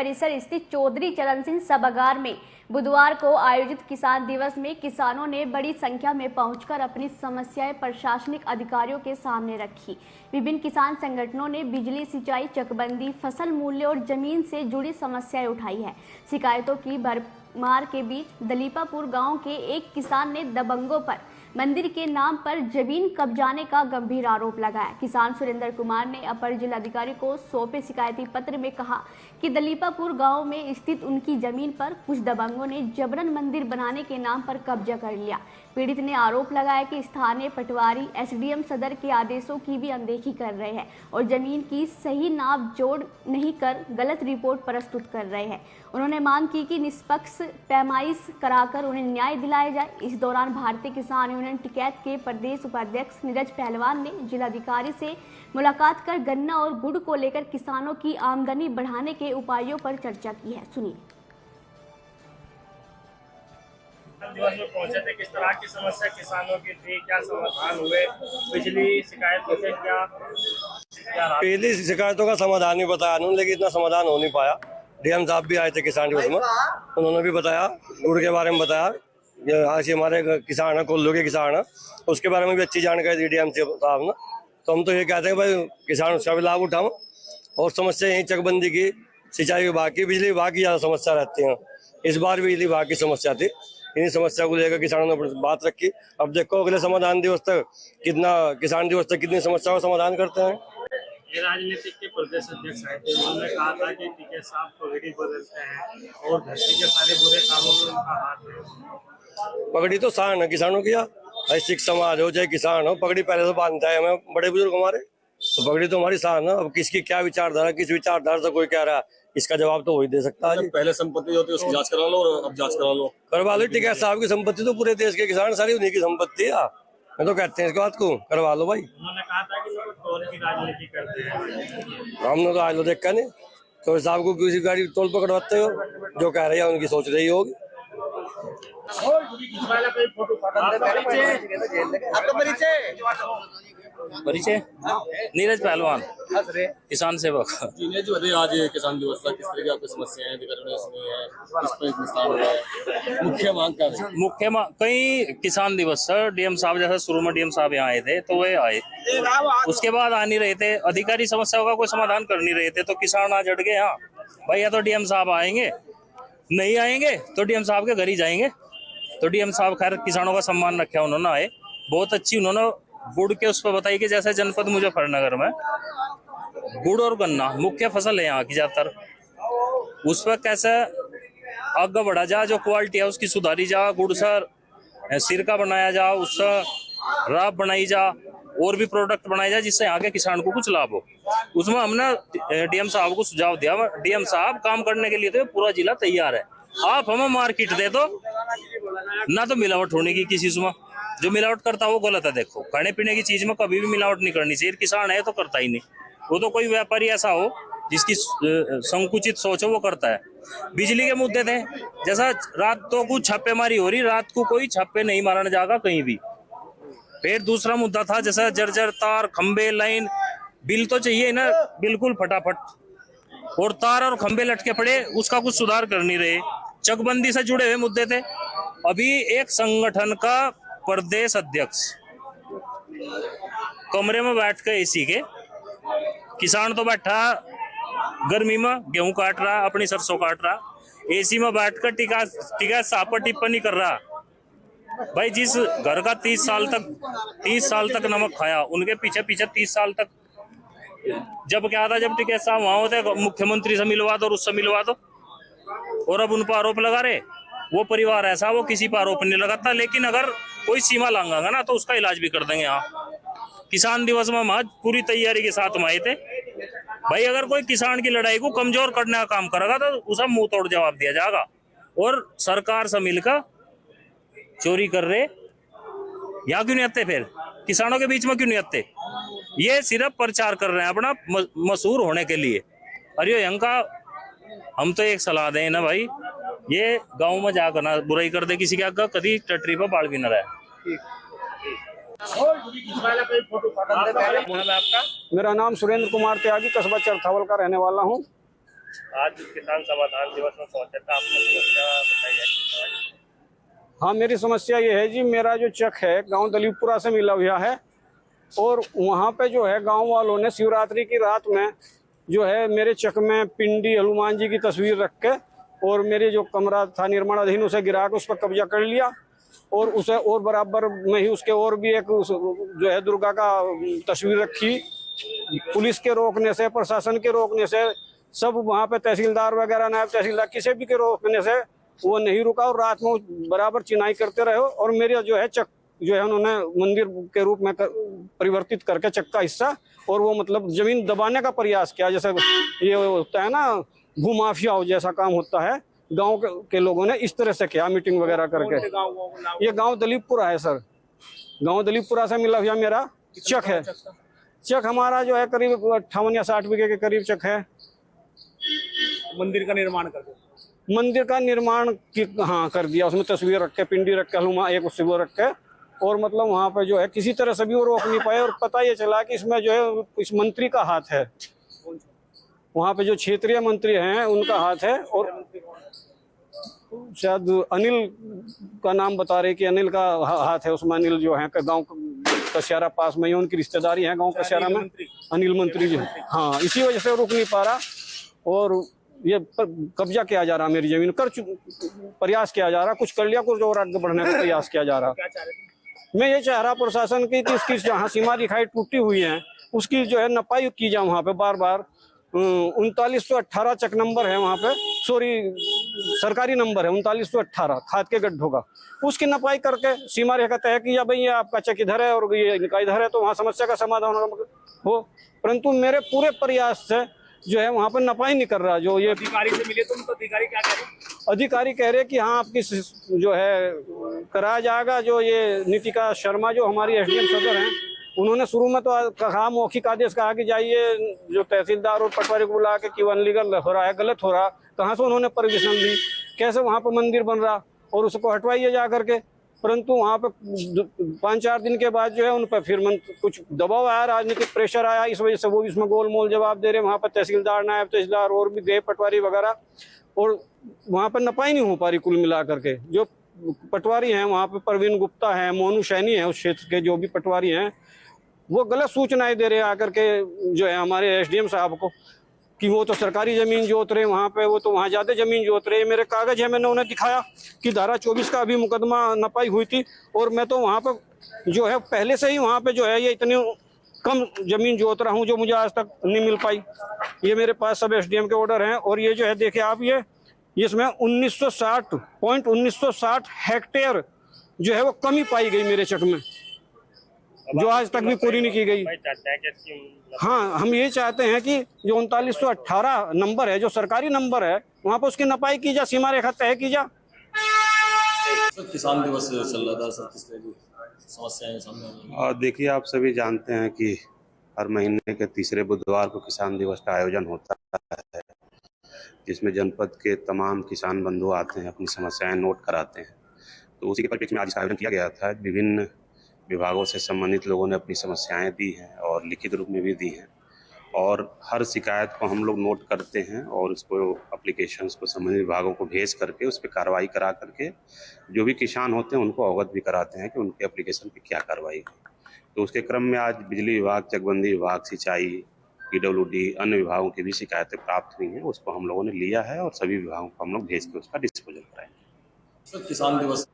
परिसर स्थित चौधरी चरण सिंह सभागार में बुधवार को आयोजित किसान दिवस में किसानों ने बड़ी संख्या में पहुंचकर अपनी समस्याएं प्रशासनिक अधिकारियों के सामने रखी। विभिन्न किसान संगठनों ने बिजली, सिंचाई, चकबंदी, फसल मूल्य और जमीन से जुड़ी समस्याएं उठाई है। शिकायतों की भरमार के बीच दलीपापुर गांव के एक किसान ने दबंगों पर मंदिर के नाम पर जमीन कब्जाने का गंभीर आरोप लगाया। किसान सुरेंद्र कुमार ने अपर जिलाधिकारी को सौंपे शिकायती पत्र में कहा कि दलीपापुर गांव में स्थित उनकी जमीन पर कुछ दबंगों ने जबरन मंदिर बनाने के नाम पर कब्जा कर लिया। पीड़ित ने आरोप लगाया कि स्थानीय पटवारी एसडीएम सदर के आदेशों की भी अनदेखी कर रहे हैं और जमीन की सही नाप जोड़ नहीं कर गलत रिपोर्ट प्रस्तुत कर रहे हैं। उन्होंने मांग की कि निष्पक्ष पैमाइश कराकर उन्हें न्याय दिलाया जाए। इस दौरान भारतीय किसान यूनियन टिकैत के प्रदेश उपाध्यक्ष नीरज पहलवान ने जिलाधिकारी से मुलाकात कर गन्ना और गुड़ को लेकर किसानों की आमदनी बढ़ाने के उपायों पर चर्चा की है। सुनिए। दिवस में पहुंचे थे, किस तरह की समस्या किसानों की थी, क्या समाधान हुए, बिजली शिकायत होते क्या पहली शिकायतों का समाधान नहीं बताया उन्होंने, लेकिन इतना समाधान हो नहीं पाया। डीएम साहब भी आए थे किसान दिवस में, उन्होंने भी बताया, गुड़ के बारे में बताया, आज हमारे किसान है, कोल्लू के किसान है, उसके बारे में भी अच्छी जानकारी दी डीएम साहब ने। तो हम तो ये कहते हैं भाई किसान उसका भी लाभ उठाओ। और समस्या यही चकबंदी की, सिंचाई विभाग की, बिजली विभाग की ज़्यादा समस्या रहती है। इस बार बिजली विभाग की समस्या थी, इन्हीं समस्या को लेकर किसानों ने बात रखी। अब देखो अगले समाधान दिवस तक किसान दिवस तक कितनी समस्याओं का समाधान करते हैं। ये राजनीतिक के प्रदेश अध्यक्ष आए थे, उन्होंने कहा था कि टीके साहब पगड़ी बदलते हैं और धरती के सारे बुरे कामों में उनका हाथ है। पगड़ी तो शान है किसानों की, भाई सिख समाज हो चाहे किसान हो, पगड़ी पहले से बांधता है हमें बड़े बुजुर्ग हमारे, तो पगड़ी तो हमारी शान है। अब किसकी क्या विचारधारा, किस विचारधारा से कोई कह रहा है, इसका जवाब तो वही दे सकता है। पहले संपत्ति होती है उसकी जांच करा लो और अब जांच करा लो, करवा लो। टिकैत साहब की संपत्ति तो पूरे देश के किसान सारी उन्हीं की संपत्ति है, मैं तो कहते हैं इस बात को करवा लो भाई। उन्होंने कहा था कि लोग टोल की राजनीति करते हैं, हमने तो आज लो देखा नहीं, तो साहब को किसी गाड़ी टोल पकड़वाते हो, जो कह रही है उनकी सोच रही होगी। परिचय नीरज पहलवान, किसान सेवक। जो आज किसान दिवस था, किस तरह की आपकी समस्याएं अधिकारियों ने सुनी है, किस पर विस्तार हुआ है, मुख्य मांग क्या थी? मुख्य मांग कई किसान दिवस सर, डीएम साहब जैसे शुरू में डीएम साहब यहाँ आए थे तो वे आए, उसके बाद आ नहीं रहे थे, अधिकारी समस्याओं का कोई समाधान कर नहीं रहे थे, तो किसान आज अड़ गए। हाँ भाई, या तो डीएम साहब आएंगे, नहीं आएंगे तो डीएम साहब के घर ही जाएंगे। तो डीएम साहब खैर किसानों का सम्मान रखा, उन्होंने आए, बहुत अच्छी उन्होंने गुड़ के उस पर बताई कि जैसे जनपद मुजफ्फरनगर में गुड़ और गन्ना मुख्य फसल है यहाँ की ज्यादातर, उस पर कैसे आगे बढ़ा जा, जो क्वालिटी है उसकी सुधारी जा, गुड़ से सिरका बनाया जा, उससे राब बनाई जा, और भी प्रोडक्ट बनाए जा जिससे यहाँ के किसान को कुछ लाभ हो। उसमें हमने डीएम साहब को सुझाव दिया, डीएम साहब काम करने के लिए तो पूरा जिला तैयार है, आप हमें मार्केट दे दो ना, तो मिलावट होने की किसी में, जो मिलावट करता है वो गलत है। देखो खाने पीने की चीज में कभी भी मिलावट नहीं करनी चाहिए, किसान है तो करता ही नहीं, वो तो कोई व्यापारी ऐसा हो जिसकी संकुचित सोच हो वो करता है। बिजली के मुद्दे थे, जैसा रातों को छापेमारी हो रही, रात को कोई छापे नहीं मारने जाएगा कहीं भी। फिर दूसरा मुद्दा था जैसा जर्जर तार, खंबे, लाइन, बिल तो चाहिए ना बिल्कुल फटाफट, और तार और खंबे लटके पड़े, उसका कुछ सुधार कर नहीं रहे। चकबंदी से जुड़े हुए मुद्दे थे। अभी एक संगठन का प्रदेश अध्यक्ष कमरे में बैठ कर एसी के, किसान तो बैठा गर्मी में गेहूं काट रहा, अपनी सरसों काट रहा, एसी में बैठकर टिका साहब पर टिप्पणी कर रहा। भाई जिस घर का 30 साल तक नमक खाया, उनके पीछे 30 साल तक जब क्या था, जब टिकैत साहब वहां होते मुख्यमंत्री से मिलवा दो और उससे मिलवा दो, और अब उन पर आरोप लगा रहे। वो परिवार ऐसा, वो किसी पर आरोप नहीं लगाता, लेकिन अगर कोई सीमा लांघेगा ना तो उसका इलाज भी कर देंगे। यहाँ किसान दिवस में हम पूरी तैयारी के साथ में आए थे। भाई अगर कोई किसान की लड़ाई को कमजोर करने का काम करेगा तो उसे मुंह तोड़ जवाब दिया जाएगा। और सरकार से मिलकर चोरी कर रहे, यहाँ क्यों नहीं आते, फिर किसानों के बीच में क्यों नहीं आते? ये सिर्फ प्रचार कर रहे हैं अपना मशहूर होने के लिए। अरे यंका हम तो एक सलाह दें ना भाई, ये गांव में जाकर ना बुराई कर दे किसी के आगे, कभी टटरी पर बाल भी न रहे। मेरा नाम सुरेंद्र कुमार त्यागी, कस्बा चरथावल का रहने वाला हूँ। आज किसान समाधान दिवस में पहुंचे था, आपने समस्या बताई है? हाँ, मेरी समस्या ये है जी, मेरा जो चेक है गांव दलीपपुरा से मिला हुआ है और वहाँ पे जो है गांव वालों ने शिवरात्रि की रात में जो है मेरे चेक में पिंडी हनुमान जी की तस्वीर रख के और मेरे जो कमरा था निर्माणाधीन उसे गिरा के उस पर कब्जा कर लिया और उसे और बराबर में ही उसके और भी एक जो है दुर्गा का तस्वीर रखी। पुलिस के रोकने से, प्रशासन के रोकने से, सब वहाँ पे तहसीलदार वगैरह, नायब तहसीलदार, किसी भी के रोकने से वो नहीं रुका और रात में बराबर चिनाई करते रहे और मेरे जो है चक जो है उन्होंने मंदिर के रूप में परिवर्तित करके चक का हिस्सा और वो मतलब जमीन दबाने का प्रयास किया, जैसे ये होता है ना भूमाफिया हो जैसा काम होता है। गांव के लोगों ने इस तरह से किया मीटिंग वगैरह करके। ये गांव दलीपपुरा है सर, गांव दलीपपुरा से मिला हुआ मेरा चक है। चक हमारा जो है करीब 58 या 60 बीघे के करीब चक है। मंदिर का निर्माण कर दो। मंदिर का निर्माण हाँ कर दिया, उसमें तस्वीर रख के, पिंडी रख के, हनुमान एक उससे वो रख के और मतलब वहाँ पे जो है किसी तरह से भी वो रोक नहीं पाए और पता ये चला कि इसमें जो है इस मंत्री का हाथ है। वहाँ पे जो क्षेत्रीय मंत्री हैं उनका हाथ है और शायद अनिल का नाम बता रहे कि अनिल का हाथ है उसमें। अनिल जो है गाँव कसियारा पास में ही उनकी रिश्तेदारी है गाँव कसियारा में, अनिल मंत्री जी। हाँ, इसी वजह से रुक नहीं पा रहा और ये कब्जा किया जा रहा मेरी जमीन, प्रयास किया जा रहा, कुछ कर लिया, कुछ और आगे बढ़ने का प्रयास किया जा रहा। मैं ये चाह रहा प्रशासन की कि इसकी जहाँ सीमा रेखाएं टूटी हुई हैं उसकी जो है नपाई की जाए। वहाँ पे बार बार 3918 चक नंबर है वहाँ पे, सॉरी सरकारी नंबर है 3918 खाद के गड्ढों का, उसकी नपाई करके सीमा रेखा तय की या भाई ये आपका चक इधर है और ये इनका इधर है, तो वहाँ समस्या का समाधान हो। परंतु मेरे पूरे प्रयास से जो है वहाँ पर नपाई नहीं कर रहा। जो ये अधिकारी से मिले तो अधिकारी क्या कह रहे? अधिकारी कह रहे कि हाँ आपकी जो है कराया जाएगा। जो ये नीतिका शर्मा जो हमारी एसडीएम सदर हैं, उन्होंने शुरू में तो कहा, मौखिक आदेश कहा कि जाइए जो तहसीलदार और पटवारी को बुला के कि अनलीगल हो रहा है, गलत हो रहा। कहाँ से उन्होंने परमिशन दी, कैसे वहाँ पर मंदिर बन रहा और उसको हटवाइए जा करके। परंतु वहाँ पे 5-4 दिन के बाद जो है उन पर फिर कुछ दबाव आया, राजनीतिक प्रेशर आया, इस वजह से वो इसमें गोलमोल जवाब दे रहे। वहाँ पर तहसीलदार, नायब तहसीलदार और भी गए, पटवारी वगैरह, और वहाँ पर नपाई नहीं हो पा रही। कुल मिला करके जो पटवारी हैं वहाँ पे परवीन गुप्ता है, मोनू सैनी है, उस क्षेत्र के जो भी पटवारी हैं, वो गलत सूचनाएं दे रहे आकर के जो है हमारे एसडीएम साहब को कि वो तो सरकारी जमीन जोत रहे वहाँ पे, वो तो वहाँ ज्यादा जमीन जोत रहे। मेरे कागज है, मैंने उन्हें दिखाया कि धारा 24 का अभी मुकदमा नपाई हुई थी और मैं तो वहाँ पे जो है पहले से ही वहाँ पे जो है ये इतनी कम जमीन जोत रहा हूँ जो मुझे आज तक नहीं मिल पाई। ये मेरे पास सब एसडीएम के ऑर्डर हैं और ये जो है देखिए आप, ये इसमें 1960 हेक्टेयर जो है वो कमी पाई गई मेरे चक में, जो आज तक भी पूरी नहीं की गई। हाँ, हम ये चाहते हैं कि जो 3918 नंबर है, जो सरकारी नंबर है, वहाँ पर उसकी नपाई की जा, सीमा रेखा तय की जा। सर, किसान दिवस चल रहा था सर, किस तरह की समस्याएं सामने आई? और देखिए, आप सभी जानते हैं कि हर महीने के तीसरे बुधवार को किसान दिवस का आयोजन होता है, जिसमें जनपद के तमाम किसान बंधु आते हैं, अपनी समस्याएं नोट कराते हैं। तो उसी के परिप्रेक्ष्य में आज इसका आयोजन किया गया था। विभिन्न विभागों से संबंधित लोगों ने अपनी समस्याएं दी हैं और लिखित रूप में भी दी हैं और हर शिकायत को हम लोग नोट करते हैं और उसको एप्लीकेशंस को संबंधित विभागों को भेज करके उस पर कार्रवाई करा करके जो भी किसान होते हैं उनको अवगत भी कराते हैं कि उनके एप्लीकेशन पे क्या कार्रवाई है। तो उसके क्रम में आज बिजली विभाग, चकबंदी विभाग, सिंचाई, PWD, अन्य विभागों की भी शिकायतें प्राप्त हुई हैं। उसको हम लोगों ने लिया है और सभी विभागों को हम लोग भेज के उसका डिस्पोजल कराएंगे। सर, किसान दिवस